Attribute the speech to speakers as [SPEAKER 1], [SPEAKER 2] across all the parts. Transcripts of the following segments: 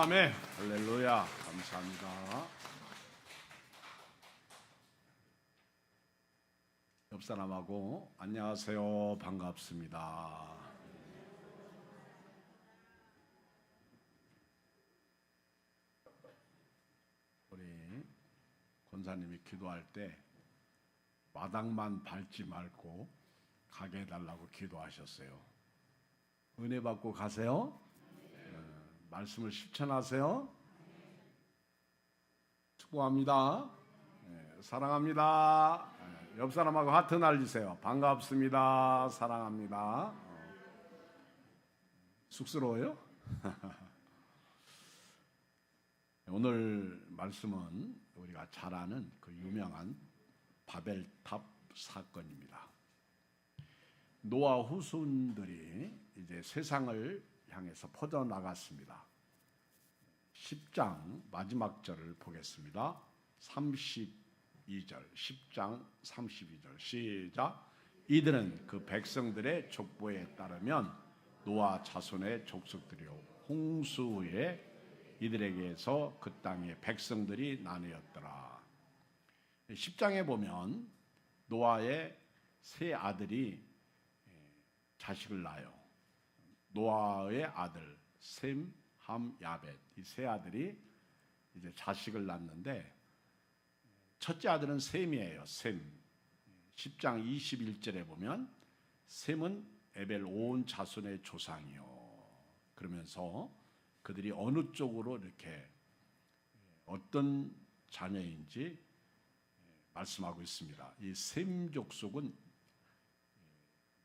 [SPEAKER 1] 아멘. 할렐루야. 감사합니다. 옆 사람하고 안녕하세요. 반갑습니다. 우리 권사님이 기도할 때 마당만 밟지 말고 가게 해달라고 기도하셨어요. 은혜 받고 가세요. 말씀을 실천하세요. 축복합니다. 사랑합니다. 옆 사람하고 하트 날리세요. 반갑습니다. 사랑합니다. 쑥스러워요? 오늘 말씀은 우리가 잘 아는 그 유명한 바벨탑 사건입니다. 노아 후손들이 이제 세상을 향해서 퍼져나갔습니다. 10장 마지막 절을 보겠습니다. 32절, 10장 32절 시작. 이들은 그 백성들의 족보에 따르면 노아 자손의 족속들이요 홍수 후에 이들에게서 그 땅의 백성들이 나뉘었더라. 10장에 보면 노아의 세 아들이 자식을 낳아요. 노아의 아들 셈, 함, 야벳 이 세 아들이 이제 자식을 낳는데 첫째 아들은 셈이에요. 셈. 10장 21절에 보면 셈은 에벨 온 자손의 조상이요. 그러면서 그들이 어느 쪽으로 이렇게 어떤 자녀인지 말씀하고 있습니다. 이 셈 족속은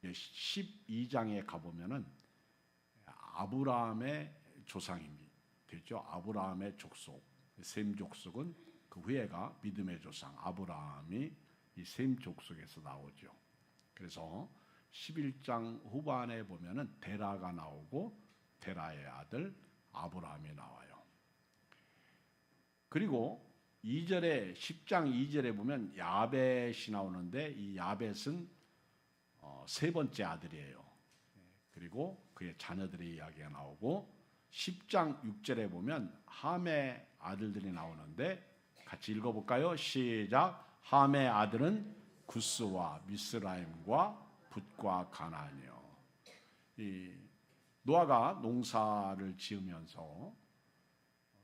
[SPEAKER 1] 12장에 가보면은 아브라함의 조상이 되죠. 아브라함의 족속. 셈 족속은 그 후에가 믿음의 조상 아브라함이 이 셈 족속에서 나오죠. 그래서 11장 후반에 보면은 데라가 나오고 데라의 아들 아브라함이 나와요. 그리고 2절에 10장 2절에 보면 야벳이 나오는데 이 야벳은 세 번째 아들이에요. 그리고 그의 자녀들의 이야기가 나오고 10장 6절에 보면 함의 아들들이 나오는데 같이 읽어볼까요? 시작. 함의 아들은 구스와 미스라임과 붓과 가나안이요. 이 노아가 농사를 지으면서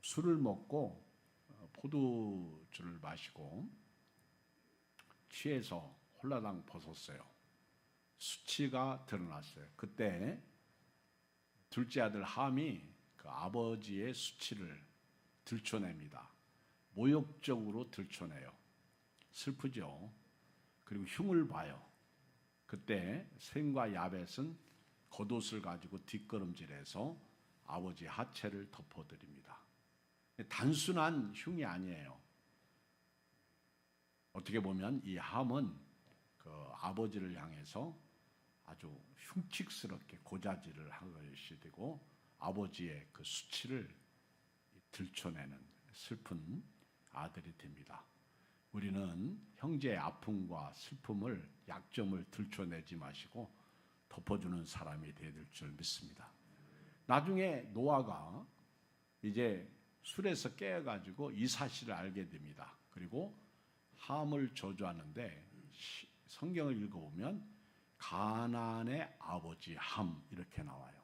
[SPEAKER 1] 술을 먹고 포도주를 마시고 취해서 홀라당 벗었어요. 수치가 드러났어요. 그때 둘째 아들 함이 그 아버지의 수치를 들춰냅니다. 모욕적으로 들춰내요. 슬프죠. 그리고 흉을 봐요. 그때 셈과 야벳은 겉옷을 가지고 뒷걸음질해서 아버지 하체를 덮어드립니다. 단순한 흉이 아니에요. 어떻게 보면 이 함은 그 아버지를 향해서 아주 흉측스럽게 고자질을 한 것이 되고 아버지의 그 수치를 들춰내는 슬픈 아들이 됩니다. 우리는 형제의 아픔과 슬픔을 약점을 들춰내지 마시고 덮어주는 사람이 되어야 될 줄 믿습니다. 나중에 노아가 이제 술에서 깨어가지고 이 사실을 알게 됩니다. 그리고 함을 저주하는데 성경을 읽어보면 가나안의 아버지 함 이렇게 나와요.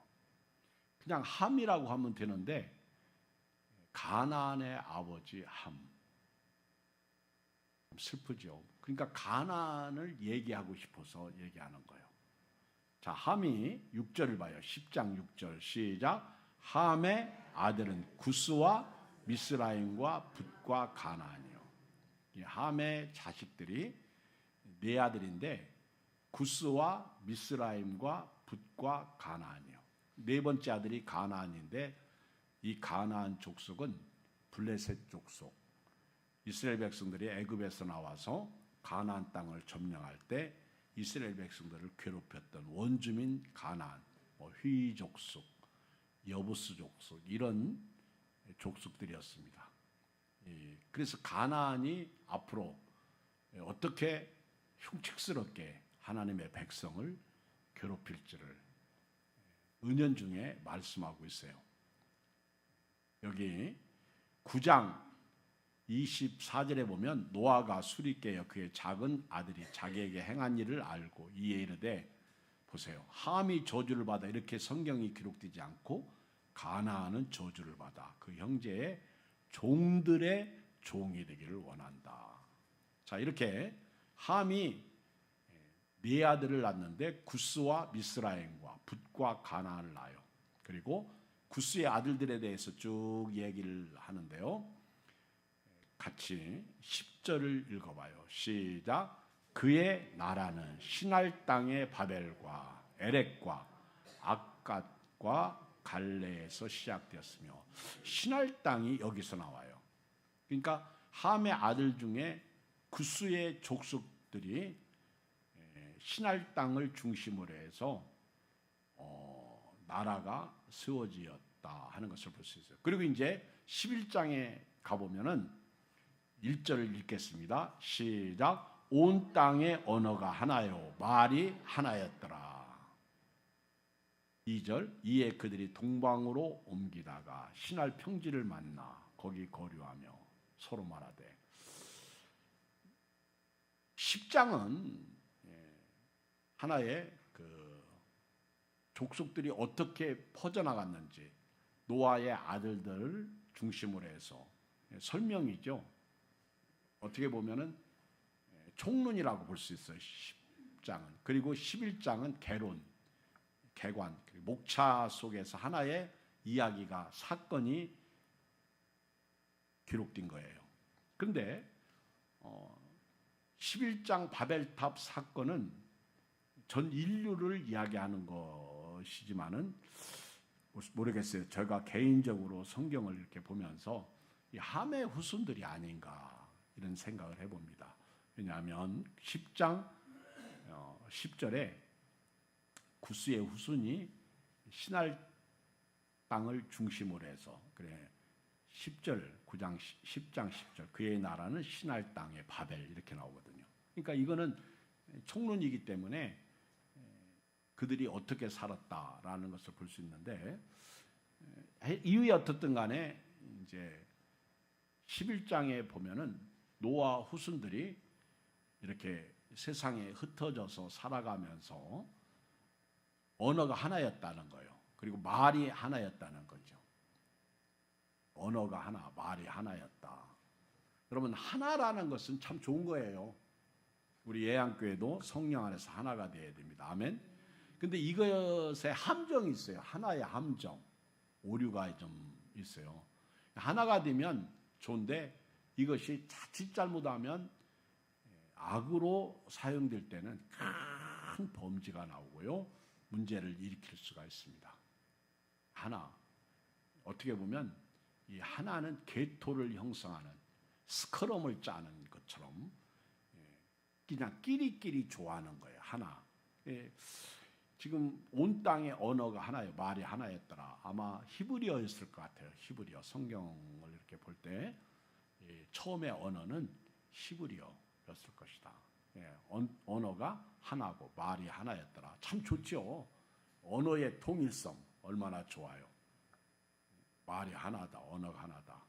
[SPEAKER 1] 그냥 함이라고 하면 되는데 가나안의 아버지 함. 슬프죠. 그러니까 가나안을 얘기하고 싶어서 얘기하는 거예요. 자, 함이 6절을 봐요. 10장 6절 시작. 함의 아들은 구스와 미스라임과 붓과 가나안이요. 이 함의 자식들이 네 아들인데 구스와 미스라임과 붓과 가나안이요. 네 번째 아들이 가나안인데 이 가나안 족속은 블레셋 족속. 이스라엘 백성들이 애굽에서 나와서 가나안 땅을 점령할 때 이스라엘 백성들을 괴롭혔던 원주민 가나안, 휘 족속, 여부스 족속 이런 족속들이었습니다. 그래서 가나안이 앞으로 어떻게 흉측스럽게 하나님의 백성을 괴롭힐지를 은연중에 말씀하고 있어요. 여기 9장 24절에 보면 노아가 술이 깨어 그의 작은 아들이 자기에게 행한 일을 알고 이에 이르되 보세요. 함이 저주를 받아 이렇게 성경이 기록되지 않고 가나안은 저주를 받아 그 형제의 종들의 종이 되기를 원한다. 자, 이렇게 함이 네 아들을 낳는데 구스와 미스라임과 붓과 가나안을 낳아요. 그리고 구스의 아들들에 대해서 쭉 얘기를 하는데요. 같이 10절을 읽어봐요. 시작. 그의 나라는 시날 땅의 바벨과 에렉과 악갓과 갈레에서 시작되었으며 시날 땅이 여기서 나와요. 그러니까 함의 아들 중에 구스의 족속들이 시날 땅을 중심으로 해서 나라가 세워지었다 하는 것을 볼 수 있어요. 그리고 이제 11장에 가보면은 1절을 읽겠습니다. 시작. 온 땅의 언어가 하나요 말이 하나였더라. 2절. 이에 그들이 동방으로 옮기다가 신할 평지를 만나 거기 거류하며 서로 말하되 10장은 하나의 그 족속들이 어떻게 퍼져나갔는지 노아의 아들들을 중심으로 해서 설명이죠. 어떻게 보면은 총론이라고 볼 수 있어요. 10장은. 그리고 11장은 개론, 개관, 목차 속에서 하나의 이야기가 사건이 기록된 거예요. 그런데 11장 바벨탑 사건은 전 인류를 이야기하는 것이지만은 모르겠어요. 제가 개인적으로 성경을 이렇게 보면서 이 함의 후손들이 아닌가 이런 생각을 해봅니다. 왜냐하면 10장 10절에 구스의 후손이 신할 땅을 중심으로 해서 그래 10절 9장 10장 10절 그의 나라는 신할 땅의 바벨 이렇게 나오거든요. 그러니까 이거는 총론이기 때문에 그들이 어떻게 살았다라는 것을 볼 수 있는데 이유에 어떻든 간에 이제 11장에 보면은 노아 후손들이 이렇게 세상에 흩어져서 살아가면서 언어가 하나였다는 거예요. 그리고 말이 하나였다는 거죠. 언어가 하나, 말이 하나였다. 여러분 하나라는 것은 참 좋은 거예요. 우리 예양교회도 성령 안에서 하나가 되어야 됩니다. 아멘. 근데 이것에 함정이 있어요. 하나의 함정. 오류가 좀 있어요. 하나가 되면 좋은데 이것이 자칫 잘못하면 악으로 사용될 때는 큰 범죄가 나오고요. 문제를 일으킬 수가 있습니다. 하나. 어떻게 보면 이 하나는 계토를 형성하는 스크럼을 짜는 것처럼 그냥 끼리끼리 좋아하는 거예요. 하나. 지금 온 땅의 언어가 하나예요. 말이 하나였더라. 아마 히브리어였을 것 같아요. 히브리어. 성경을 이렇게 볼 때 처음의 언어는 히브리어였을 것이다. 언어가 하나고 말이 하나였더라. 참 좋죠. 언어의 통일성 얼마나 좋아요. 말이 하나다. 언어가 하나다.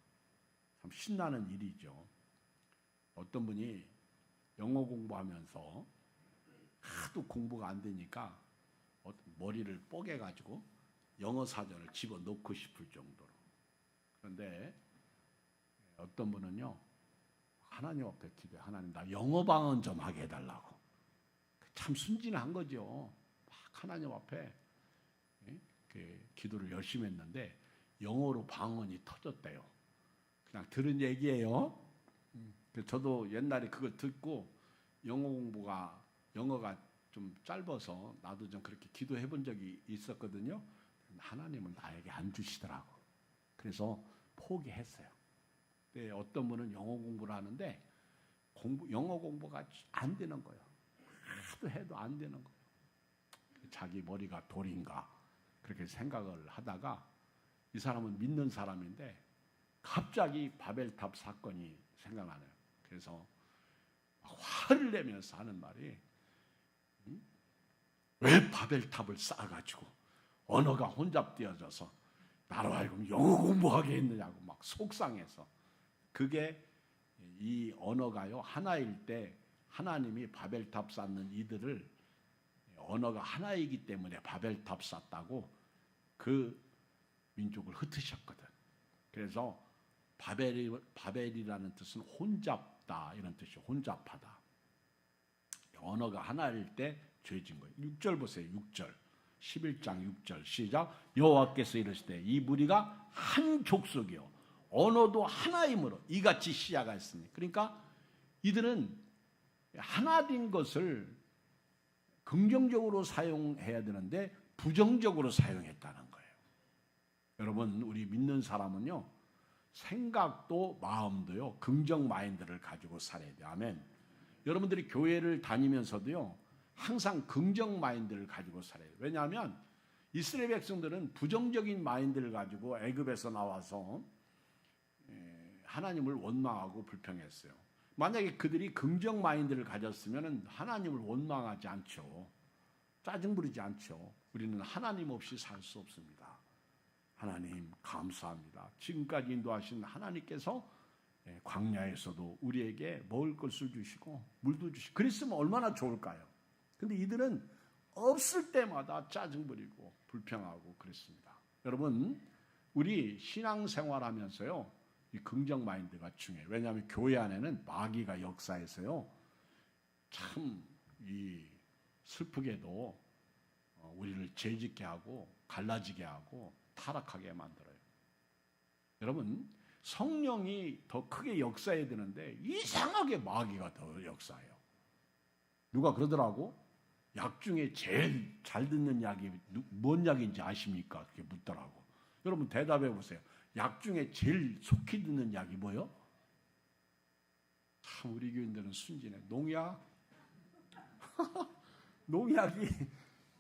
[SPEAKER 1] 참 신나는 일이죠. 어떤 분이 영어 공부하면서 하도 공부가 안 되니까 머리를 뽀개가지고 영어 사전을 집어넣고 싶을 정도로. 그런데 어떤 분은요. 하나님 앞에 기도해. 하나님 나 영어 방언 좀 하게 해달라고. 참 순진한 거죠. 막 하나님 앞에 기도를 열심히 했는데 영어로 방언이 터졌대요. 그냥 들은 얘기예요. 저도 옛날에 그걸 듣고 영어가 좀 짧아서 나도 좀 그렇게 기도해 본 적이 있었거든요. 하나님은 나에게 안 주시더라고. 그래서 포기했어요. 근데 어떤 분은 영어 공부를 하는데 영어 공부가 안 되는 거예요. 하도 해도 안 되는 거예요. 자기 머리가 돌인가 그렇게 생각을 하다가 이 사람은 믿는 사람인데 갑자기 바벨탑 사건이 생각나네요. 그래서 화를 내면서 하는 말이 왜 바벨탑을 쌓아가지고 언어가 혼잡되어져서 나로 하여금 영어 공부하게 했느냐고 막 속상해서. 그게 이 언어가요 하나일 때 하나님이 바벨탑 쌓는 이들을 언어가 하나이기 때문에 바벨탑 쌓았다고 그 민족을 흩으셨거든. 그래서 바벨이라는 뜻은 혼잡다 이런 뜻이요. 혼잡하다. 언어가 하나일 때 죄진 거예요. 6절 보세요. 6절. 11장 6절 시작. 여호와께서 이르시되 이 무리가 한 족속이요 언어도 하나이므로 이같이 시야가 있으니. 그러니까 이들은 하나 된 것을 긍정적으로 사용해야 되는데 부정적으로 사용했다는 거예요. 여러분 우리 믿는 사람은요 생각도 마음도요 긍정 마인드를 가지고 살아야 돼요. 아멘. 여러분들이 교회를 다니면서도요 항상 긍정 마인드를 가지고 살아야 돼요. 왜냐하면 이스라엘 백성들은 부정적인 마인드를 가지고 애굽에서 나와서 하나님을 원망하고 불평했어요. 만약에 그들이 긍정 마인드를 가졌으면 하나님을 원망하지 않죠. 짜증 부리지 않죠. 우리는 하나님 없이 살 수 없습니다. 하나님 감사합니다. 지금까지 인도하신 하나님께서 광야에서도 우리에게 먹을 것을 주시고 물도 주시고 그랬으면 얼마나 좋을까요? 근데 이들은 없을 때마다 짜증 부리고 불평하고 그랬습니다. 여러분 우리 신앙생활하면서요 이 긍정 마인드가 중요해요. 왜냐하면 교회 안에는 마귀가 역사해서요 참 이 슬프게도 우리를 죄짓게 하고 갈라지게 하고 타락하게 만들어요. 여러분 성령이 더 크게 역사해야 되는데 이상하게 마귀가 더 역사해요. 누가 그러더라고. 약 중에 제일 잘 듣는 약이 뭔 약인지 아십니까? 그렇게 묻더라고. 여러분 대답해 보세요. 약 중에 제일 속히 듣는 약이 뭐요? 참 우리 교인들은 순진해. 농약? 농약이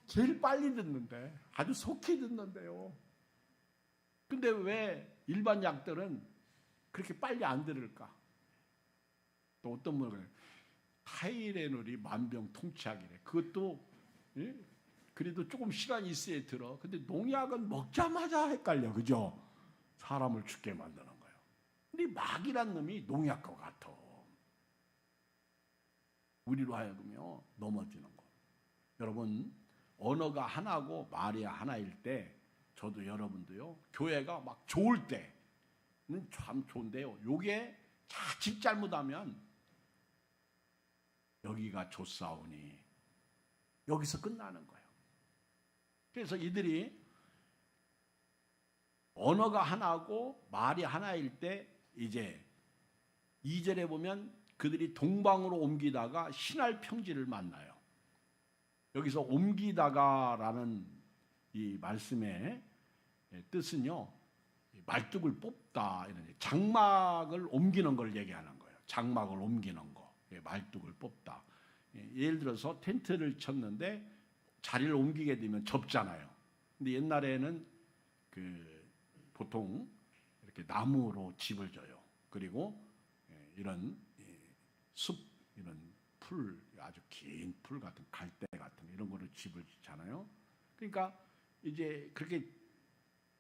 [SPEAKER 1] 제일 빨리 듣는데 아주 속히 듣는데요. 근데 왜 일반 약들은 그렇게 빨리 안 들을까? 또 어떤 분은 타이레놀이 만병통치약이래. 그것도 그래도 조금 시간이 있어야 들어. 근데 농약은 먹자마자 헷갈려. 그죠? 사람을 죽게 만드는 거예요. 근데 마귀란 놈이 농약과 같아. 우리로 하여금요 넘어지는 거. 여러분 언어가 하나고 말이 하나일 때 저도 여러분도요 교회가 막 좋을 때는 참 좋은데요. 요게 자칫 잘못하면 여기가 좋사오니 여기서 끝나는 거예요. 그래서 이들이 언어가 하나고 말이 하나일 때 이제 2절에 보면 그들이 동방으로 옮기다가 신할 평지를 만나요. 여기서 옮기다가라는 이 말씀의 뜻은요. 말뚝을 뽑다 이런 장막을 옮기는 걸 얘기하는 거예요. 장막을 옮기는 거. 말뚝을 뽑다. 예를 들어서 텐트를 쳤는데 자리를 옮기게 되면 접잖아요. 근데 옛날에는 보통 이렇게 나무로 집을 져요. 그리고 이런 숲, 이런 풀, 아주 긴 풀 같은 갈대 같은 이런 거로 집을 짓잖아요. 그러니까 이제 그렇게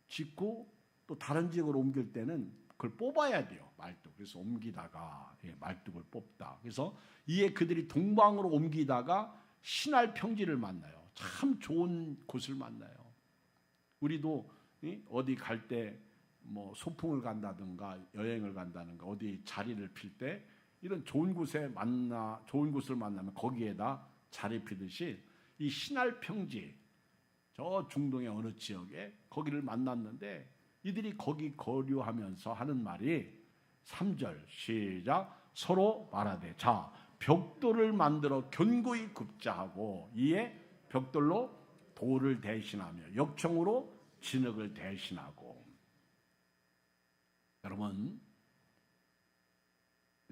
[SPEAKER 1] 짓고 또 다른 지역으로 옮길 때는 그걸 뽑아야 돼요. 말뚝. 그래서 옮기다가 말뚝을 뽑다. 그래서 이에 그들이 동방으로 옮기다가 신할 평지를 만나요. 참 좋은 곳을 만나요. 우리도 어디 갈 때 뭐 소풍을 간다든가 여행을 간다든가 어디 자리를 필 때 이런 좋은 곳을 만나면 거기에다 자리 피듯이 이 신할 평지 저 중동의 어느 지역에 거기를 만났는데 이들이 거기 거류하면서 하는 말이 3절 시작 서로 말하되 자 벽돌을 만들어 견고히 굽자 하고 이에 벽돌로 돌을 대신하며 역청으로 진흙을 대신하고. 여러분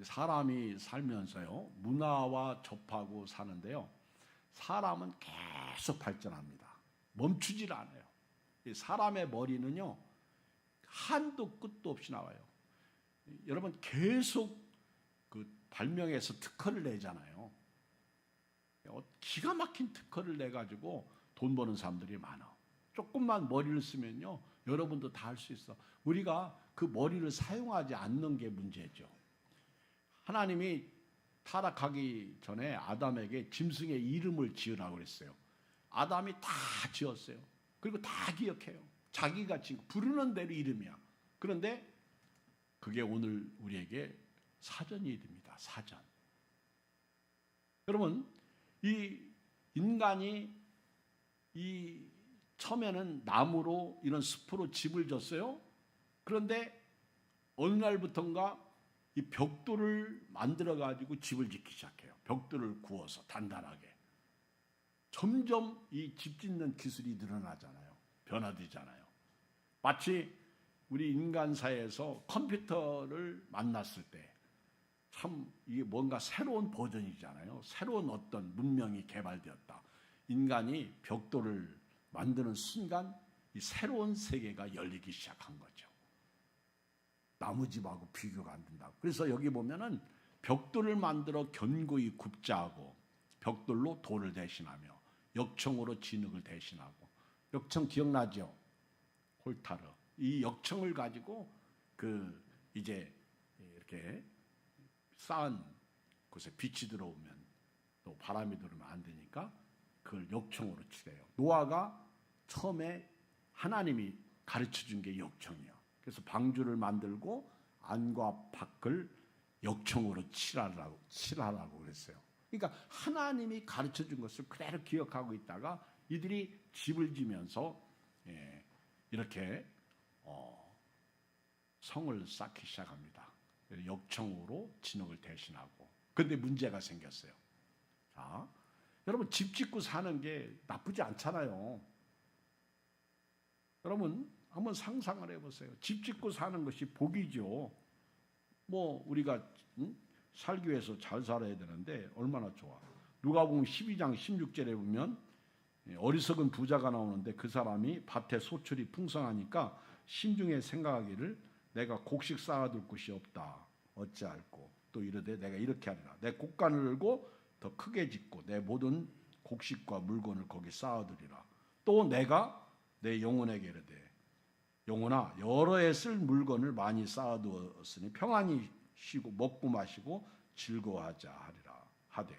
[SPEAKER 1] 사람이 살면서요 문화와 접하고 사는데요 사람은 계속 발전합니다. 멈추질 않아요. 사람의 머리는요 한도 끝도 없이 나와요. 여러분 계속 그 발명해서 특허를 내잖아요. 기가 막힌 특허를 내가지고 돈 버는 사람들이 많아. 조금만 머리를 쓰면요 여러분도 다 할 수 있어. 우리가 그 머리를 사용하지 않는 게 문제죠. 하나님이 타락하기 전에 아담에게 짐승의 이름을 지으라고 그랬어요. 아담이 다 지었어요. 그리고 다 기억해요. 자기가 지금 부르는 대로 이름이야. 그런데 그게 오늘 우리에게 사전이 됩니다. 사전. 여러분, 이 인간이 이 처음에는 나무로 이런 숲으로 집을 졌어요. 그런데 어느 날부턴가 이 벽돌을 만들어 가지고 집을 짓기 시작해요. 벽돌을 구워서 단단하게. 점점 이 집 짓는 기술이 늘어나잖아요. 변화되잖아요. 마치 우리 인간사에서 컴퓨터를 만났을 때 참 이게 뭔가 새로운 버전이잖아요. 새로운 어떤 문명이 개발되었다. 인간이 벽돌을 만드는 순간 이 새로운 세계가 열리기 시작한 거죠. 나무집하고 비교가 안 된다고. 그래서 여기 보면은 벽돌을 만들어 견고히 굽자 하고 벽돌로 돌을 대신하며 역청으로 진흙을 대신하고. 역청 기억나죠? 홀타르. 이 역청을 가지고 이제 이렇게 쌓은 곳에 빛이 들어오면 또 바람이 들어오면 안 되니까 그걸 역청으로 칠해요. 노아가 처음에 하나님이 가르쳐 준 게 역청이에요. 그래서 방주를 만들고 안과 밖을 역청으로 칠하라고 그랬어요. 그러니까 하나님이 가르쳐 준 것을 그대로 기억하고 있다가 이들이 집을 지면서 이렇게 성을 쌓기 시작합니다. 역청으로 진흙을 대신하고. 그런데 문제가 생겼어요. 자, 여러분 집 짓고 사는 게 나쁘지 않잖아요. 여러분 한번 상상을 해보세요. 집 짓고 사는 것이 복이죠. 뭐 우리가 살기 위해서 잘 살아야 되는데 얼마나 좋아. 누가복음 12장 16절에 보면 어리석은 부자가 나오는데 그 사람이 밭에 소출이 풍성하니까 심중에 생각하기를 내가 곡식 쌓아둘 곳이 없다. 어찌할꼬. 또 이르되 내가 이렇게 하리라. 내 곡간을 열고 더 크게 짓고 내 모든 곡식과 물건을 거기 쌓아두리라. 또 내가 내 영혼에게 이르되 영혼아 여러 해 쓸 물건을 많이 쌓아두었으니 평안히 쉬고 먹고 마시고 즐거워하자 하리라 하되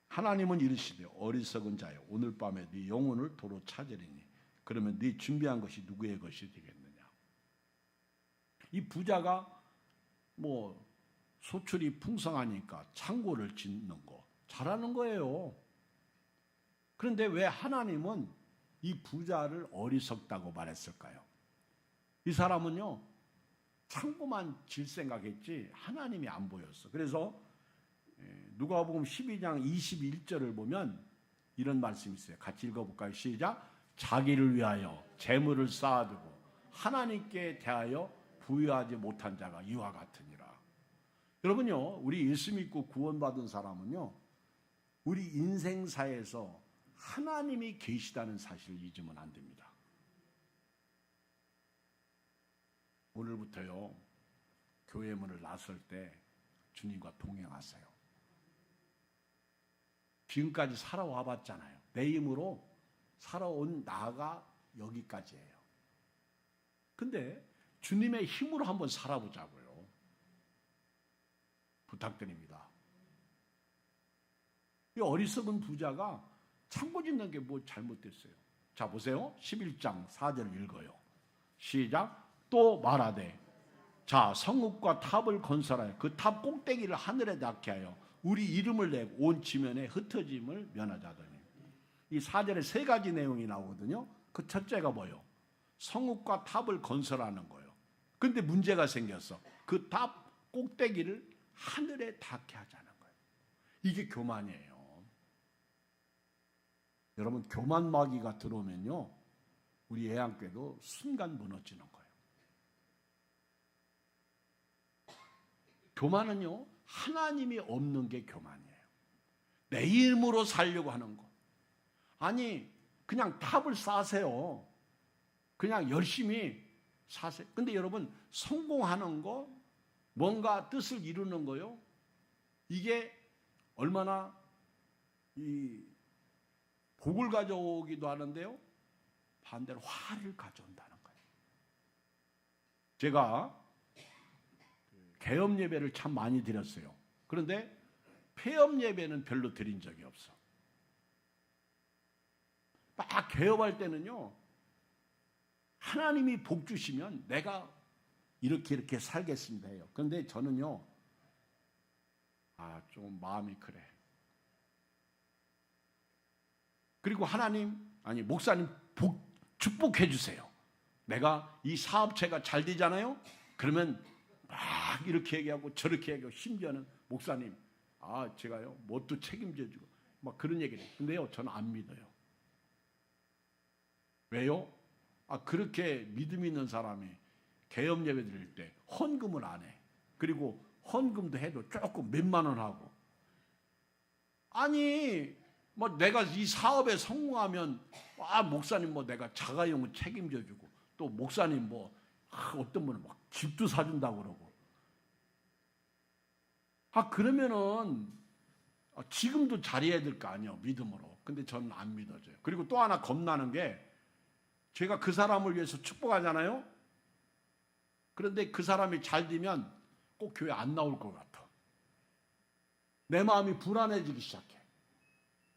[SPEAKER 1] 하나님은 이르시되 어리석은 자여 오늘 밤에 네 영혼을 도로 찾으리니 그러면 네 준비한 것이 누구의 것이 되겠느냐. 이 부자가 뭐 소출이 풍성하니까 창고를 짓는 거 잘하는 거예요. 그런데 왜 하나님은 이 부자를 어리석다고 말했을까요? 이 사람은요 창고만 질 생각했지 하나님이 안 보였어. 그래서 누가복음 12장 21절을 보면 이런 말씀이 있어요. 같이 읽어볼까요? 시작. 자기를 위하여 재물을 쌓아두고 하나님께 대하여 부유하지 못한 자가 이와 같으니라. 여러분요, 우리 예수 믿고 구원받은 사람은요, 우리 인생사에서 하나님이 계시다는 사실을 잊으면 안 됩니다. 오늘부터요, 교회 문을 나설 때 주님과 동행하세요. 지금까지 살아와 봤잖아요. 내 힘으로 살아온 나가 여기까지예요. 근데 주님의 힘으로 한번 살아보자고요. 부탁드립니다. 이 어리석은 부자가 창고 짓는 게 뭐 잘못됐어요. 자 보세요. 11장 4절을 읽어요. 시작. 또 말하되 자 성읍과 탑을 건설하여 그 탑 꼭대기를 하늘에 닿게 하여 우리 이름을 내고 온 지면에 흩어짐을 면하자더니. 이 4절에 세 가지 내용이 나오거든요. 그 첫째가 뭐예요? 성읍과 탑을 건설하는 거예요. 근데 문제가 생겼어. 그 탑 꼭대기를 하늘에 닿게 하자는 거예요. 이게 교만이에요. 여러분 교만 마귀가 들어오면요 우리 애양교회도 순간 무너지는 거예요. 교만은요 하나님이 없는 게 교만이에요. 내 힘으로 살려고 하는 거. 아니 그냥 탑을 쌓으세요. 그냥 열심히 사세요. 근데 여러분 성공하는 거 뭔가 뜻을 이루는 거요. 이게 얼마나 이 복을 가져오기도 하는데요. 반대로 화를 가져온다는 거예요. 제가 개업 예배를 참 많이 드렸어요. 그런데 폐업 예배는 별로 드린 적이 없어. 막 개업할 때는요, 하나님이 복 주시면 내가 이렇게 살겠습니다 해요. 그런데 저는요, 좀 마음이 그래. 그리고 목사님 축복해 주세요. 내가 이 사업체가 잘 되잖아요? 그러면 막 이렇게 얘기하고 저렇게 얘기하고, 심지어는 목사님, 제가요, 뭣도 책임져 주고, 막 그런 얘기를 해요. 근데요, 저는 안 믿어요. 왜요? 그렇게 믿음 있는 사람이 개업 예배 드릴 때 헌금을 안 해. 그리고 헌금도 해도 조금 몇만 원 하고. 내가 이 사업에 성공하면, 목사님 내가 자가용은 책임져 주고, 또 목사님 어떤 분은 집도 사준다고 그러고. 그러면은, 지금도 잘해야 될 거 아니에요, 믿음으로. 근데 저는 안 믿어져요. 그리고 또 하나 겁나는 게, 제가 그 사람을 위해서 축복하잖아요? 그런데 그 사람이 잘 되면 꼭 교회 안 나올 것 같아. 내 마음이 불안해지기 시작해.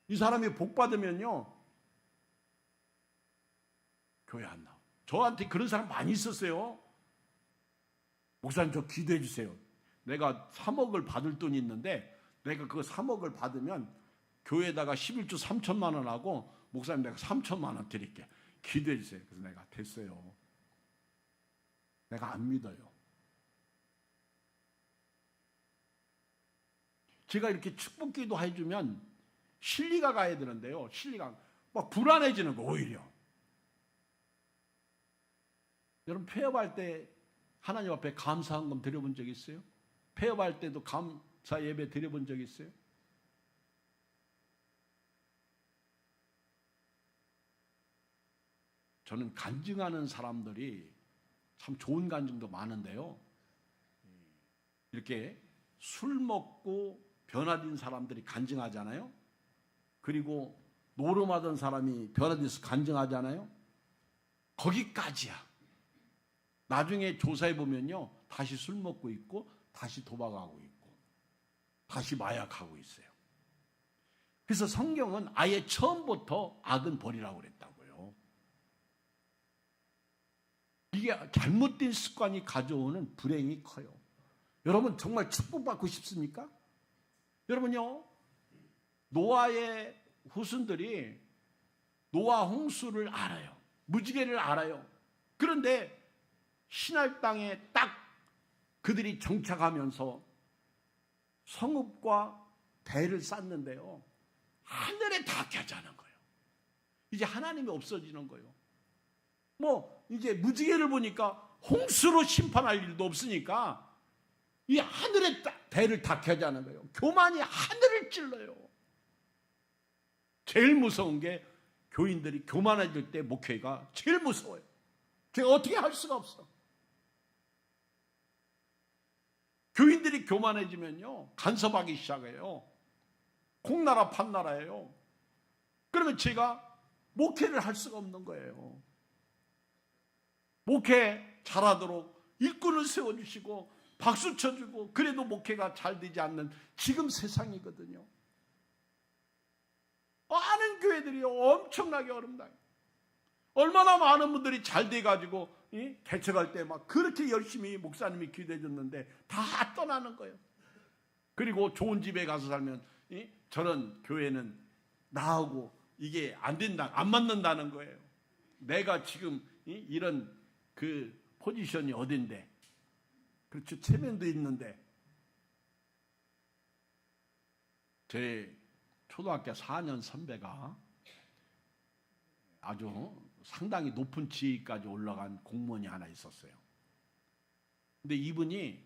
[SPEAKER 1] 이 사람이 복 받으면요, 교회 안 나와. 저한테 그런 사람 많이 있었어요. 목사님, 저 기도해 주세요. 내가 3억을 받을 돈이 있는데, 내가 그 3억을 받으면 교회에다가 11조 3천만 원 하고, 목사님 내가 3천만 원 드릴게. 기도해 주세요. 그래서 내가 됐어요. 내가 안 믿어요. 제가 이렇게 축복 기도 해주면 신리가 가야 되는데요. 신리가 막 불안해지는 거, 오히려. 여러분, 폐업할 때 하나님 앞에 감사한금 드려본 적 있어요? 폐업할 때도 감사 예배 드려본 적 있어요? 저는 간증하는 사람들이 참 좋은 간증도 많은데요. 이렇게 술 먹고 변화된 사람들이 간증하잖아요. 그리고 노름하던 사람이 변화돼서 간증하잖아요. 거기까지야. 나중에 조사해 보면요, 다시 술 먹고 있고, 다시 도박하고 있고, 다시 마약하고 있어요. 그래서 성경은 아예 처음부터 악은 버리라고 그랬다고요. 이게 잘못된 습관이 가져오는 불행이 커요. 여러분, 정말 축복받고 싶습니까? 여러분요, 노아의 후손들이 노아 홍수를 알아요. 무지개를 알아요. 그런데 신할 땅에 딱 그들이 정착하면서 성읍과 배를 쌓는데요, 하늘에 닿게 하는 거예요. 이제 하나님이 없어지는 거예요. 이제 무지개를 보니까 홍수로 심판할 일도 없으니까 이 하늘에 배를 닿게 하자는 거예요. 교만이 하늘을 찔러요. 제일 무서운 게 교인들이 교만해질 때 목회가 제일 무서워요. 제가 어떻게 할 수가 없어. 교인들이 교만해지면요, 간섭하기 시작해요. 공나라 판나라예요. 그러면 제가 목회를 할 수가 없는 거예요. 목회 잘하도록 일꾼을 세워주시고 박수 쳐주고, 그래도 목회가 잘 되지 않는 지금 세상이거든요. 많은 교회들이 엄청나게 어렵다. 얼마나 많은 분들이 잘 돼가지고 개척할 때 막 그렇게 열심히 목사님이 기도해 줬는데 다 떠나는 거예요. 그리고 좋은 집에 가서 살면 저런 교회는 나하고 이게 안 된다, 안 맞는다는 거예요. 내가 지금 이런 그 포지션이 어딘데, 그렇죠, 체면도 있는데. 제 초등학교 4년 선배가 아주 상당히 높은 지위까지 올라간 공무원이 하나 있었어요. 근데 이분이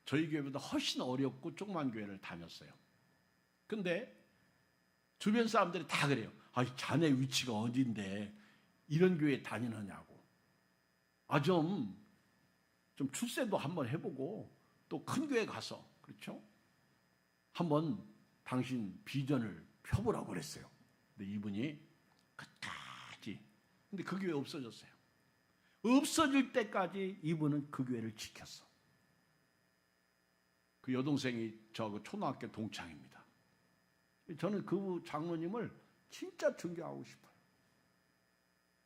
[SPEAKER 1] 저희 교회보다 훨씬 어렵고 조그만 교회를 다녔어요. 근데 주변 사람들이 다 그래요. 자네 위치가 어딘데 이런 교회 다니느냐고. 좀 출세도 한번 해보고 또 큰 교회 가서, 그렇죠, 한번 당신 비전을 펴보라고 그랬어요. 근데 이분이 끝까지, 근데 그 교회 없어졌어요. 없어질 때까지 이분은 그 교회를 지켰어. 그 여동생이 저 초등학교 동창입니다. 저는 그 장로님을 진짜 존경하고 싶어요.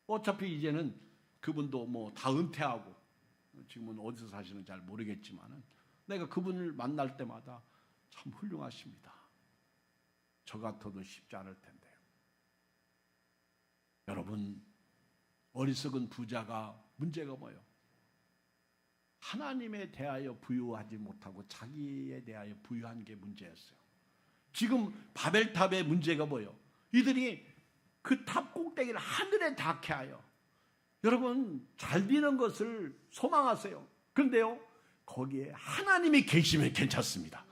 [SPEAKER 1] 어차피 이제는 그분도 뭐 다 은퇴하고 지금은 어디서 사시는지 잘 모르겠지만은 내가 그분을 만날 때마다 참 훌륭하십니다. 저 같아도 쉽지 않을 텐데요. 여러분, 어리석은 부자가 문제가 뭐예요? 하나님에 대하여 부유하지 못하고 자기에 대하여 부유한 게 문제였어요. 지금 바벨탑의 문제가 뭐예요? 이들이 그 탑 꼭대기를 하늘에 닿게 하여, 여러분 잘 되는 것을 소망하세요. 그런데요, 거기에 하나님이 계시면 괜찮습니다.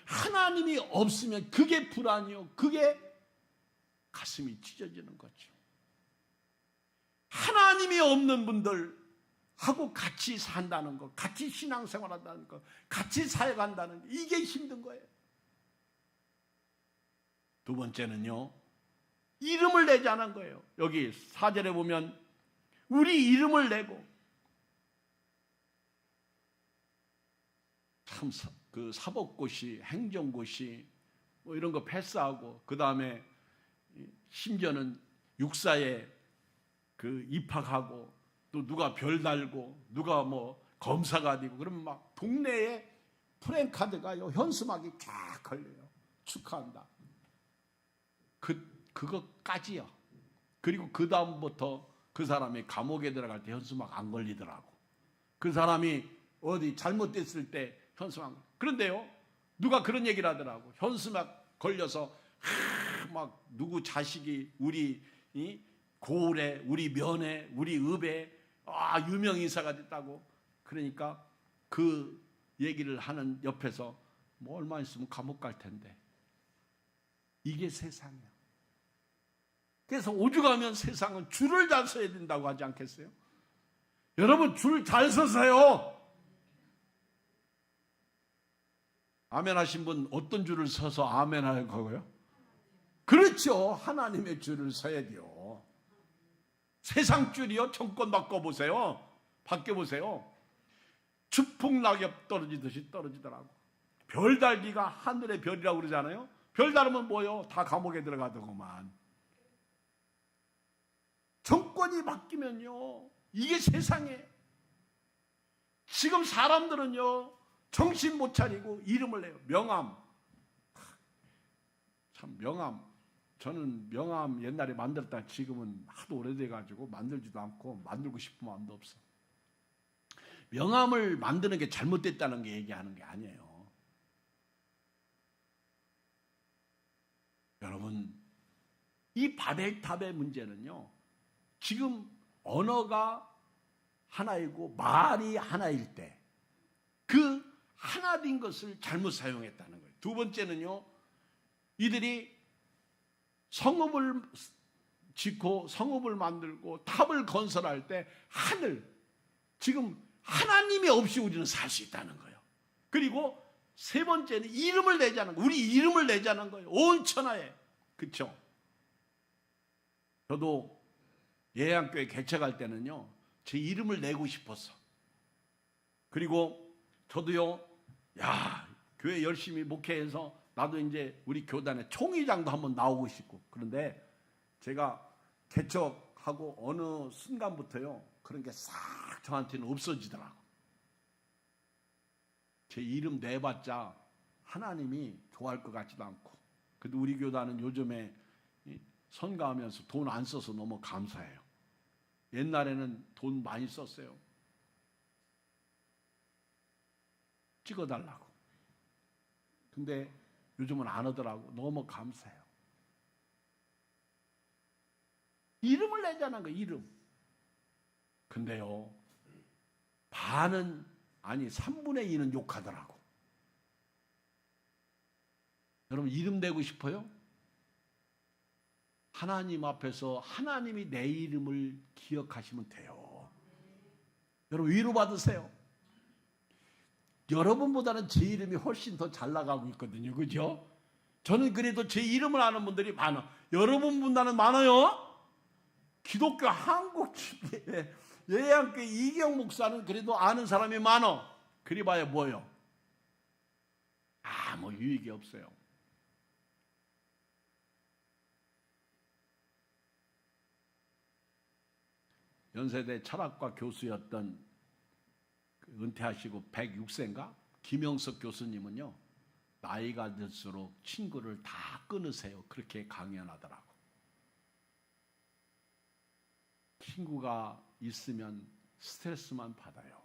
[SPEAKER 1] 하나님이 없으면 그게 불안이요, 그게 가슴이 찢어지는 거죠. 하나님이 없는 분들하고 같이 산다는 것, 같이 신앙생활한다는 것, 같이 살아간다는 것, 이게 힘든 거예요. 두 번째는요, 이름을 내자는 거예요. 여기 4절에 보면 우리 이름을 내고, 참 그 사법고시, 행정고시 뭐 이런 거 패스하고, 그 다음에 심지어는 육사에 그 입학하고, 또 누가 별 달고 누가 뭐 검사가 되고, 그러면 막 동네에 프랜카드가요, 현수막이 쫙 걸려요. 축하한다. 그거까지요. 그리고 그 다음부터 그 사람이 감옥에 들어갈 때 현수막 안 걸리더라고. 그 사람이 어디 잘못됐을 때 현수막. 그런데요, 누가 그런 얘기를 하더라고. 현수막 걸려서 막 누구 자식이 우리 고을에, 우리 면에, 우리 읍에 유명 인사가 됐다고. 그러니까 그 얘기를 하는 옆에서 뭐 얼마 있으면 감옥 갈 텐데. 이게 세상이야. 그래서 오죽하면 세상은 줄을 잘 서야 된다고 하지 않겠어요? 여러분, 줄 잘 서세요. 아멘 하신 분 어떤 줄을 서서 아멘 할 거고요? 그렇죠. 하나님의 줄을 서야 돼요. 세상 줄이요, 정권 바꿔보세요. 바뀌어보세요. 추풍낙엽 떨어지듯이 떨어지더라고. 별 달기가 하늘의 별이라고 그러잖아요. 별 달으면 뭐요? 다 감옥에 들어가더구만. 정권이 바뀌면요, 이게 세상에. 지금 사람들은요, 정신 못 차리고 이름을 내요. 명함. 참, 명함. 저는 명함 옛날에 만들었다 지금은 하도 오래돼가지고 만들지도 않고, 만들고 싶은 마음도 없어. 명함을 만드는 게 잘못됐다는 게 얘기하는 게 아니에요. 여러분, 이 바벨탑의 문제는요, 지금 언어가 하나이고 말이 하나일 때 그 하나된 것을 잘못 사용했다는 거예요. 두 번째는요, 이들이 성읍을 짓고 성읍을 만들고 탑을 건설할 때 하늘, 지금 하나님이 없이 우리는 살 수 있다는 거예요. 그리고 세 번째는 이름을 내자는 거예요. 우리 이름을 내자는 거예요. 온 천하에. 그렇죠? 저도 예양교회 개척할 때는요, 제 이름을 내고 싶었어. 그리고 저도요, 교회 열심히 목회해서 나도 이제 우리 교단의 총회장도 한번 나오고 싶고. 그런데 제가 개척하고 어느 순간부터요, 그런 게 싹 저한테는 없어지더라고. 제 이름 내봤자 하나님이 좋아할 것 같지도 않고. 그래도 우리 교단은 요즘에 선가하면서 돈 안 써서 너무 감사해요. 옛날에는 돈 많이 썼어요. 찍어달라고. 근데 요즘은 안 하더라고. 너무 감사해요. 이름을 내자는 거예요, 이름. 근데요, 반은, 아니 3분의 2는 욕하더라고. 여러분, 이름 내고 싶어요? 하나님 앞에서 하나님이 내 이름을 기억하시면 돼요. 여러분, 위로받으세요. 여러분보다는 제 이름이 훨씬 더 잘 나가고 있거든요. 그죠? 저는 그래도 제 이름을 아는 분들이 많아. 여러분보다는 많아요. 기독교 한국 예양교회 이경 목사는 그래도 아는 사람이 많어. 그리 봐야 뭐요? 아무 유익이 없어요. 연세대 철학과 교수였던 은퇴하시고 106세인가? 김영석 교수님은요, 나이가 들수록 친구를 다 끊으세요. 그렇게 강연하더라고. 친구가 있으면 스트레스만 받아요.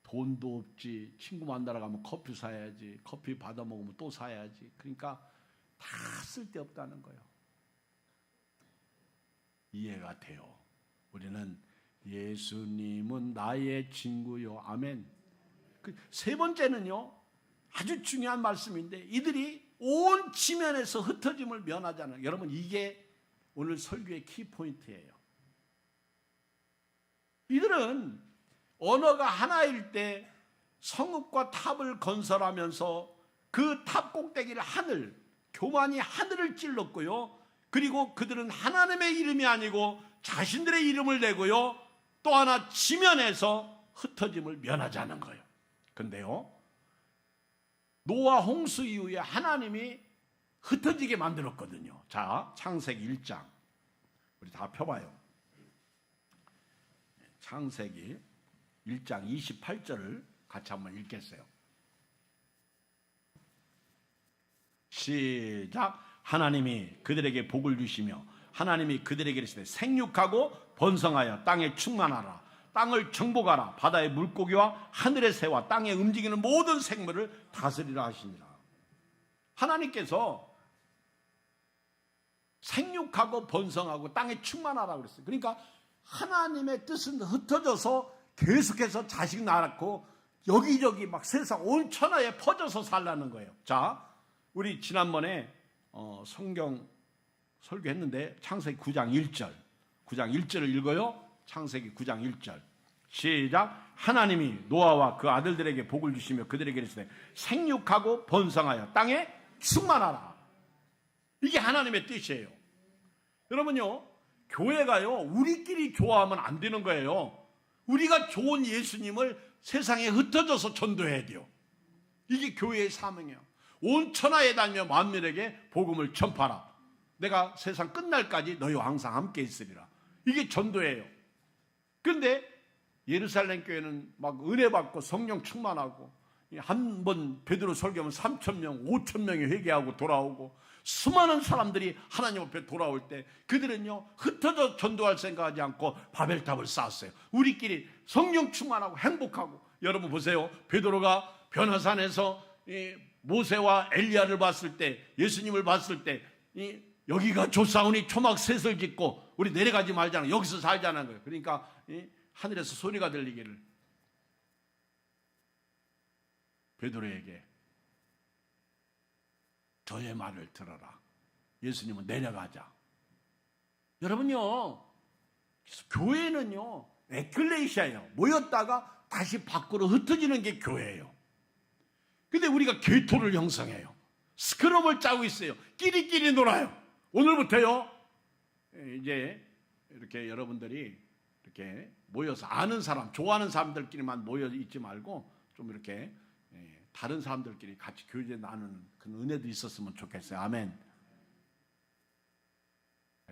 [SPEAKER 1] 돈도 없지, 친구 만나러 가면 커피 사야지, 커피 받아 먹으면 또 사야지. 그러니까 다 쓸데없다는 거예요. 이해가 돼요. 우리는 예수님은 나의 친구요. 아멘. 세 번째는요, 아주 중요한 말씀인데, 이들이 온 지면에서 흩어짐을 면하잖아요. 여러분, 이게 오늘 설교의 키포인트예요. 이들은 언어가 하나일 때 성읍과 탑을 건설하면서 그 탑 꼭대기를 교만이 하늘을 찔렀고요. 그리고 그들은 하나님의 이름이 아니고 자신들의 이름을 내고요. 또 하나 지면에서 흩어짐을 면하자는 거예요. 근데요, 노아 홍수 이후에 하나님이 흩어지게 만들었거든요. 자, 창세기 1장 우리 다 펴봐요. 창세기 1장 28절을 같이 한번 읽겠어요. 시작. 하나님이 그들에게 복을 주시며 하나님이 그들에게 이르시되 생육하고 번성하여 땅에 충만하라. 땅을 정복하라. 바다의 물고기와 하늘의 새와 땅에 움직이는 모든 생물을 다스리라 하시니라. 하나님께서 생육하고 번성하고 땅에 충만하라고 그랬어요. 그러니까 하나님의 뜻은 흩어져서 계속해서 자식 낳고 여기저기 막 세상 온 천하에 퍼져서 살라는 거예요. 자, 우리 지난번에 성경 설교했는데 창세기 9장 1절을 읽어요. 창세기 9장 1절 시작. 하나님이 노아와 그 아들들에게 복을 주시며 그들에게 이르시되 생육하고 번성하여 땅에 충만하라. 이게 하나님의 뜻이에요. 여러분요, 교회가요, 우리끼리 좋아하면 안 되는 거예요. 우리가 좋은 예수님을 세상에 흩어져서 전도해야 돼요. 이게 교회의 사명이에요. 온 천하에 다니며 만민에게 복음을 전파하라. 내가 세상 끝날까지 너희와 항상 함께 있으리라. 이게 전도예요. 그런데 예루살렘 교회는 막 은혜 받고 성령 충만하고 한 번 베드로 설교하면 3,000명, 5,000명이 회개하고 돌아오고 수많은 사람들이 하나님 앞에 돌아올 때 그들은요, 흩어져 전도할 생각하지 않고 바벨탑을 쌓았어요. 우리끼리 성령 충만하고 행복하고. 여러분 보세요. 베드로가 변화산에서 모세와 엘리야를 봤을 때, 예수님을 봤을 때 여기가 좋사오니 초막 셋을 짓고 우리 내려가지 말자는, 여기서 살자는 거예요. 그러니까 하늘에서 소리가 들리기를 베드로에게 저의 말을 들어라. 예수님은 내려가자. 여러분요, 교회는요, 에클레시아예요. 모였다가 다시 밖으로 흩어지는 게 교회예요. 근데 우리가 개토를 형성해요. 스크럼을 짜고 있어요. 끼리끼리 놀아요. 오늘부터요, 이제 이렇게 여러분들이 이렇게 모여서 아는 사람, 좋아하는 사람들끼리만 모여 있지 말고 좀 이렇게 다른 사람들끼리 같이 교제 나누는 그런 은혜도 있었으면 좋겠어요. 아멘.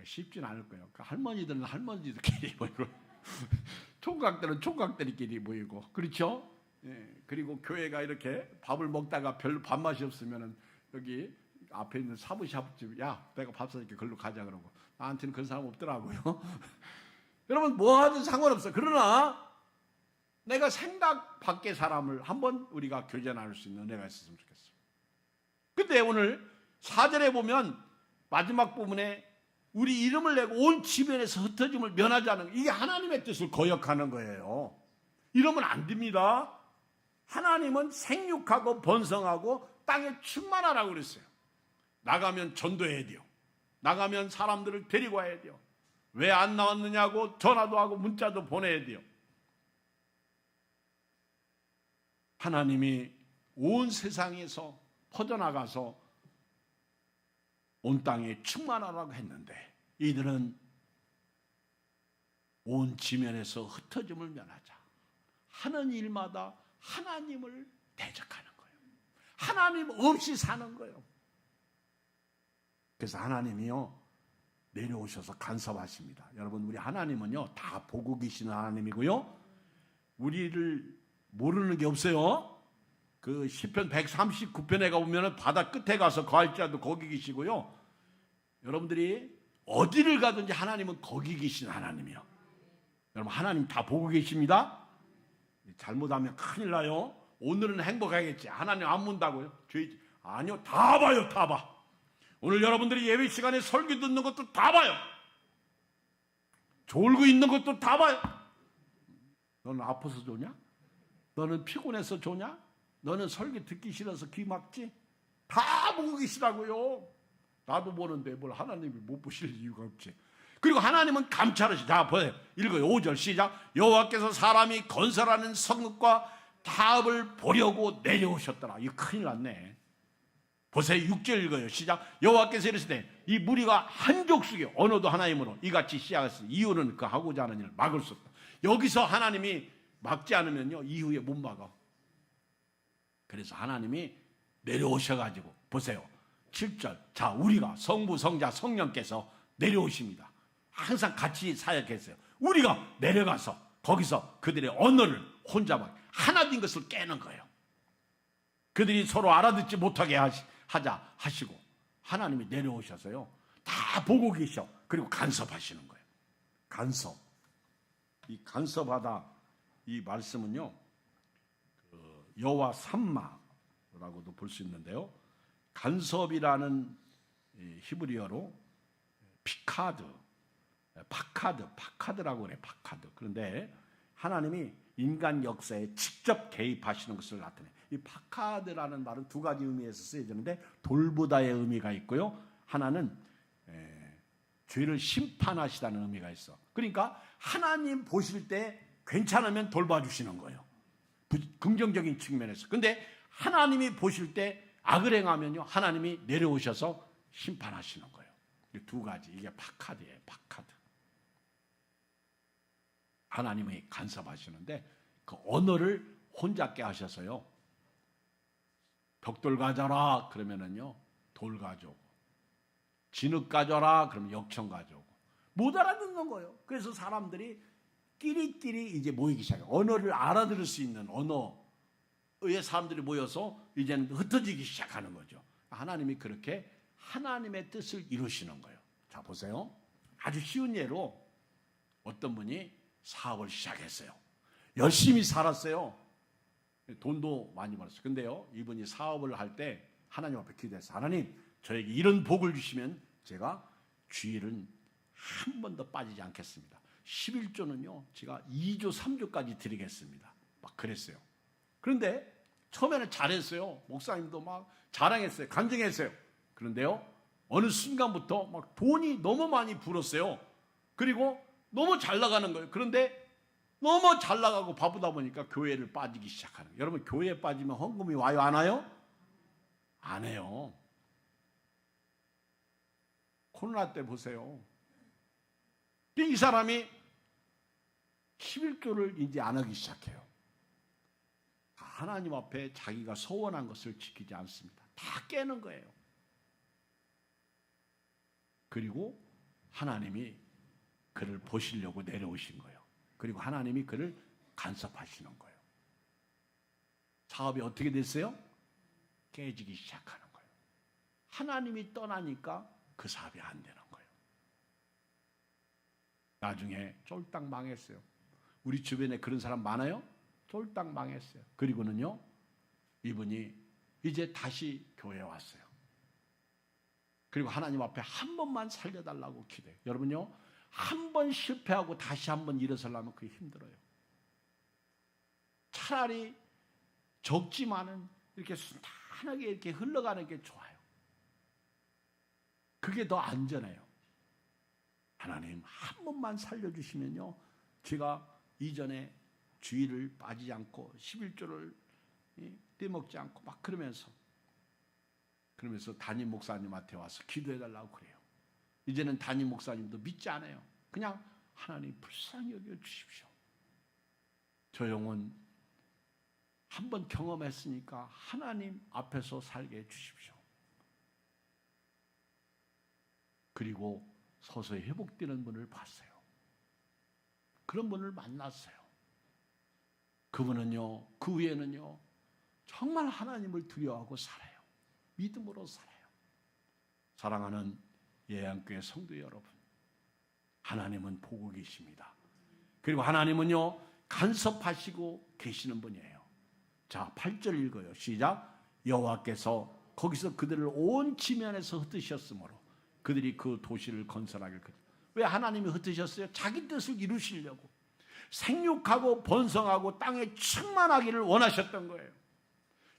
[SPEAKER 1] 쉽진 않을 거예요. 그러니까 할머니들은 할머니들끼리 모이고 총각들은 총각들끼리 모이고, 그렇죠? 그리고 교회가 이렇게 밥을 먹다가 별로 밥맛이 없으면은 여기 앞에 있는 사부샤브집, 야, 내가 밥 사줄게, 걸로 가자 그러고. 나한테는 그런 사람 없더라고요. 여러분, 뭐 하든 상관없어. 그러나 내가 생각 밖의 사람을 한번 우리가 교제 나눌 수 있는 은혜가 있었으면 좋겠어요. 근데 오늘 4절에 보면 마지막 부분에 우리 이름을 내고 온 지면에서 흩어짐을 면하자는, 이게 하나님의 뜻을 거역하는 거예요. 이러면 안 됩니다. 하나님은 생육하고 번성하고 땅에 충만하라고 그랬어요. 나가면 전도해야 돼요. 나가면 사람들을 데리고 와야 돼요. 왜 안 나왔느냐고 전화도 하고 문자도 보내야 돼요. 하나님이 온 세상에서 퍼져나가서 온 땅에 충만하라고 했는데 이들은 온 지면에서 흩어짐을 면하자. 하는 일마다 하나님을 대적하는 거예요. 하나님 없이 사는 거예요. 그래서 하나님이요 내려오셔서 간섭하십니다. 여러분, 우리 하나님은요 다 보고 계시는 하나님이고요, 우리를 모르는 게 없어요. 그 시편 139편에 가보면 바다 끝에 가서 거할 자도 거기 계시고요, 여러분들이 어디를 가든지 하나님은 거기 계신 하나님이요. 여러분, 하나님 다 보고 계십니다. 잘못하면 큰일 나요. 오늘은 행복하겠지, 하나님 안 문다고요? 아니요, 다 봐요. 다 봐. 오늘 여러분들이 예배 시간에 설교 듣는 것도 다 봐요. 졸고 있는 것도 다 봐요. 너는 아파서 좋냐? 너는 피곤해서 좋냐? 너는 설교 듣기 싫어서 귀 막지? 다 보고 계시라고요. 나도 보는데 뭘 하나님이 못 보실 이유가 없지. 그리고 하나님은 감찰하시. 자, 보세요. 읽어요. 5절 시작. 여호와께서 사람이 건설하는 성읍과 타업을 보려고 내려오셨더라. 이거 큰일 났네. 보세요. 6절 읽어요. 시작. 여호와께서 이르시되 이 무리가 한 족속이요 언어도 하나이므로 이같이 시작했으니 이유는 그 하고자 하는 일을 막을 수 없다. 여기서 하나님이 막지 않으면요 이후에 못 막아. 그래서 하나님이 내려오셔가지고 보세요. 7절. 자, 우리가 성부 성자 성령께서 내려오십니다. 항상 같이 사역했어요. 우리가 내려가서 거기서 그들의 언어를 혼자 막 하나 된 것을 깨는 거예요. 그들이 서로 알아듣지 못하게 하자 하시고 하나님이 내려오셔서요 다 보고 계셔. 그리고 간섭하시는 거예요. 간섭. 이 간섭하다 이 말씀은요 여호와 삼마라고도 볼 수 있는데요, 간섭이라는 히브리어로 파카드라고 그래. 파카드. 그런데 하나님이 인간 역사에 직접 개입하시는 것을 나타내요. 이 파카드라는 말은 두 가지 의미에서 쓰여지는데 돌보다의 의미가 있고요, 하나는 죄를 심판하시다는 의미가 있어. 그러니까 하나님 보실 때 괜찮으면 돌봐주시는 거예요, 긍정적인 측면에서. 근데 하나님이 보실 때 악을 행하면요 하나님이 내려오셔서 심판하시는 거예요. 이 두 가지. 이게 파카드예요. 파카드. 하나님이 간섭하시는데 그 언어를 혼자 깨하셔서요, 벽돌 가져라 그러면은요 돌 가져오고, 진흙 가져라 그러면 역청 가져오고, 못 알아듣는 거예요. 그래서 사람들이 끼리끼리 이제 모이기 시작해요. 언어를 알아들을 수 있는 언어의 사람들이 모여서 이제는 흩어지기 시작하는 거죠. 하나님이 그렇게 하나님의 뜻을 이루시는 거예요. 자, 보세요. 아주 쉬운 예로 어떤 분이 사업을 시작했어요. 열심히 살았어요. 돈도 많이 벌었어요. 근데요, 이분이 사업을 할 때 하나님 앞에 기도했어요. 하나님, 저에게 이런 복을 주시면 제가 주일은 한 번도 빠지지 않겠습니다. 11조는요, 제가 2조, 3조까지 드리겠습니다. 막 그랬어요. 그런데 처음에는 잘했어요. 목사님도 막 자랑했어요. 간증했어요. 그런데요, 어느 순간부터 막 돈이 너무 많이 불었어요. 그리고 너무 잘 나가는 거예요. 그런데 너무 잘 나가고 바쁘다 보니까 교회를 빠지기 시작하는 거예요. 여러분, 교회에 빠지면 헌금이 와요? 안 와요? 안 해요. 코로나 때 보세요. 이 사람이 11조를 이제 안 하기 시작해요. 하나님 앞에 자기가 소원한 것을 지키지 않습니다. 다 깨는 거예요. 그리고 하나님이 그를 보시려고 내려오신 거예요. 그리고 하나님이 그를 간섭하시는 거예요. 사업이 어떻게 됐어요? 깨지기 시작하는 거예요. 하나님이 떠나니까 그 사업이 안 되는 거예요. 나중에 쫄딱 망했어요. 우리 주변에 그런 사람 많아요? 쫄딱 망했어요. 그리고는요, 이분이 이제 다시 교회에 왔어요. 그리고 하나님 앞에 한 번만 살려달라고 기도해요. 여러분요, 한 번 실패하고 다시 한 번 일어서려면 그게 힘들어요. 차라리 적지만은 이렇게 순탄하게 이렇게 흘러가는 게 좋아요. 그게 더 안전해요. 하나님 한 번만 살려주시면요, 제가 이전에 주일을 빠지지 않고 11조를 떼먹지 않고 막 그러면서 담임 목사님한테 와서 기도해달라고 그래요. 이제는 담임 목사님도 믿지 않아요. 그냥 하나님 불쌍히 여겨 주십시오. 저 영혼 한번 경험했으니까 하나님 앞에서 살게 해 주십시오. 그리고 서서히 회복되는 분을 봤어요. 그런 분을 만났어요. 그분은요, 그 후에는요, 정말 하나님을 두려워하고 살아요. 믿음으로 살아요. 사랑하는 예양교회 성도 여러분, 하나님은 보고 계십니다. 그리고 하나님은요, 간섭하시고 계시는 분이에요. 자, 8절 읽어요. 시작. 여호와께서 거기서 그들을 온 지면에서 흩으셨으므로 그들이 그 도시를 건설하길. 왜 하나님이 흩으셨어요? 자기 뜻을 이루시려고. 생육하고 번성하고 땅에 충만하기를 원하셨던 거예요.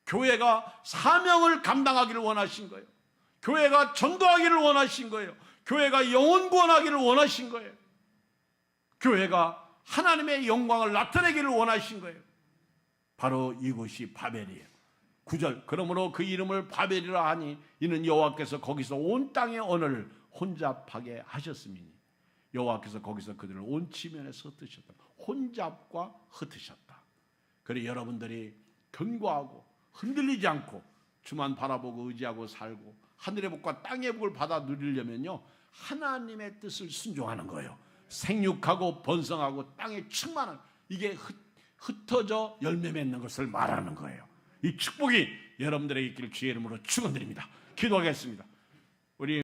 [SPEAKER 1] 교회가 사명을 감당하기를 원하신 거예요. 교회가 전도하기를 원하신 거예요. 교회가 영혼 구원하기를 원하신 거예요. 교회가 하나님의 영광을 나타내기를 원하신 거예요. 바로 이곳이 바벨이에요. 9절. 그러므로 그 이름을 바벨이라 하니 이는 여호와께서 거기서 온 땅의 언어를 혼잡하게 하셨음이니 여호와께서 거기서 그들을 온 지면에서 흩으셨다. 혼잡과 흩으셨다. 그래 여러분들이 견고하고 흔들리지 않고 주만 바라보고 의지하고 살고 하늘의 복과 땅의 복을 받아 누리려면요, 하나님의 뜻을 순종하는 거예요. 생육하고 번성하고 땅에 충만한, 이게 흩어져 열매 맺는 것을 말하는 거예요. 이 축복이 여러분들에게 있기를 주의 이름으로 축원드립니다. 기도하겠습니다.